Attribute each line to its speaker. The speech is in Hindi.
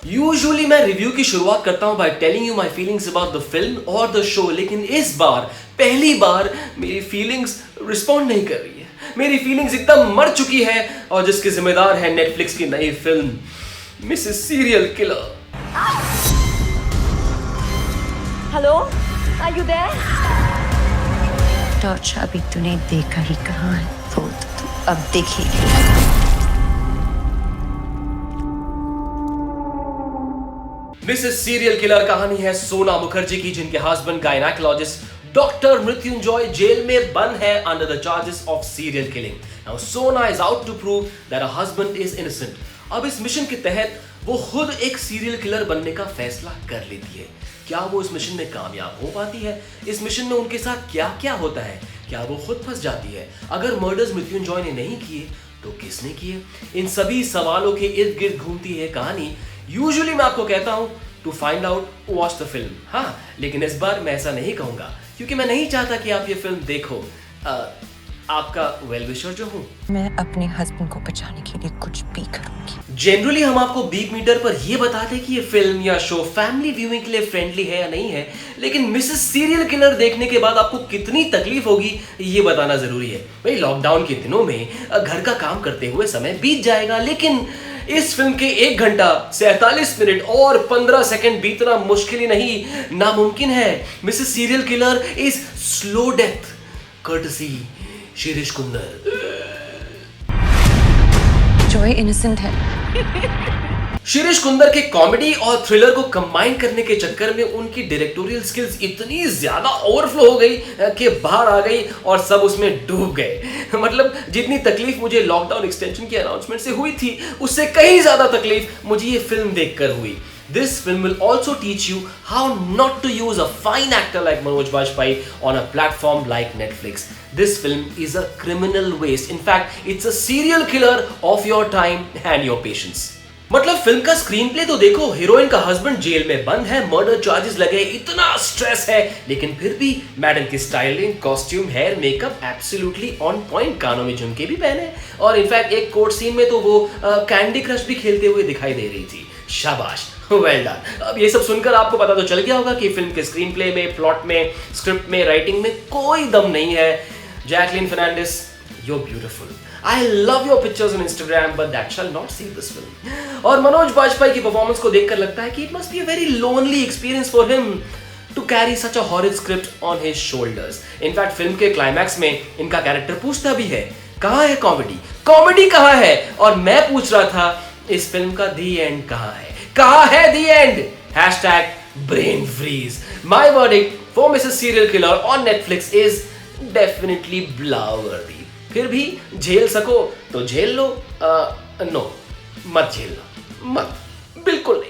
Speaker 1: यूजुअली मैं रिव्यू की शुरुआत करता हूं by telling you my feelings about the film और द शो, लेकिन इस बार पहली बार मेरी फीलिंग्स रिस्पॉन्ड नहीं कर रही है। मेरी फीलिंग्स एकदम मर चुकी है और जिसके जिम्मेदार है नेटफ्लिक्स की नई film Mrs serial killer.
Speaker 2: Hello, are you there?
Speaker 3: Torch अभी तूने देखा ही कहाँ है, वो तो तू अब देखेगी।
Speaker 1: मिसेस सीरियल किलर कहानी है सोना मुखर्जी की, जिनके husband gynaecologist doctor Mrityunjay jail में बंद है under the charges of serial killing. Now Sona is out to prove that her husband is innocent. अब इस मिशन के तहत वो खुद एक सीरियल किलर बनने का फैसला कर लेती है। क्या वो इस मिशन में कामयाब हो पाती है? इस मिशन में उनके साथ क्या क्या होता है? क्या वो खुद फंस जाती है? अगर मर्डर्स मृत्युंजय ने नहीं किए तो किसने किए? इन सभी सवालों के इर्द गिर्द घूमती है कहानी। यूजुअली मैं आपको कहता हूं to find out watch the film, हाँ, लेकिन इस बार मैं ऐसा नहीं कहूंगा क्योंकि मैं नहीं चाहता कि आप ये फिल्म देखो। आपका वेल विशर जो हूं।
Speaker 3: मैं अपने हस्बैंड को बचाने के लिए कुछ भी करूंगी।
Speaker 1: जनरली हम आपको बीट मीटर पर ये बताते हैं कि ये फिल्म या शो फैमिली व्यूइंग के लिए फ्रेंडली है या नहीं है, लेकिन मिसेस सीरियल किलर देखने के बाद आपको कितनी तकलीफ होगी ये बताना जरूरी है। भाई लॉकडाउन के दिनों में घर का काम करते हुए समय बीत जाएगा, लेकिन इस फिल्म के 1 घंटा 47 मिनट और 15 सेकंड बीतना मुश्किल ही नहीं, नामुमकिन है। Mrs serial killer is slow death courtesy Shirish Kunder.
Speaker 3: Joy innocent है।
Speaker 1: शिरीष कुंदर के कॉमेडी और थ्रिलर को कंबाइन करने के चक्कर में उनकी डायरेक्टोरियल स्किल्स इतनी ज्यादा ओवरफ्लो हो गई कि बाहर आ गई और सब उसमें डूब गए। मतलब जितनी तकलीफ मुझे लॉकडाउन एक्सटेंशन की अनाउंसमेंट से हुई थी, उससे कहीं ज्यादा तकलीफ मुझे ये फिल्म देखकर हुई। This film will also teach you how not to use a fine actor like Manoj Bajpayee on a platform like Netflix. This film is a criminal waste. In fact, it's a serial killer of your time and your patience. मतलब फिल्म का स्क्रीन प्ले तो देखो, हीरोइन का हस्बैंड जेल में बंद है, मर्डर चार्जेस लगे, इतना स्ट्रेस है, लेकिन फिर भी मैडम की styling, costume, hair, makeup absolutely on point, कानों में झुमके भी पहने और इनफैक्ट एक कोर्ट सीन में तो वो कैंडी क्रश भी खेलते हुए दिखाई दे रही थी। शाबाश, वेल डन। अब ये सब सुनकर आपको पता तो चल गया होगा कि फिल्म के स्क्रीन प्ले में, प्लॉट में, स्क्रिप्ट में, राइटिंग में कोई दम नहीं है। Jacqueline Fernandez, you're beautiful. I love your pictures on Instagram, but that shall not save this film. और मनोज बाजपेयी की परफॉर्मेंस को देखकर लगता है कि it must be a very lonely experience for him to carry such a horrid script on his shoulders. In fact, film के क्लाइमैक्स में इनका कैरेक्टर पूछता भी है, कहाँ है कॉमेडी? कॉमेडी कहाँ है? और मैं पूछ रहा था, इस फिल्म का दी एंड कहाँ है? कहाँ है दी and? #brain freeze. My verdict for Mrs. Serial Killer on Netflix is definitely blah-worthy. फिर भी झेल सको तो झेल लो, नो मत झेलना, मत, बिल्कुल नहीं।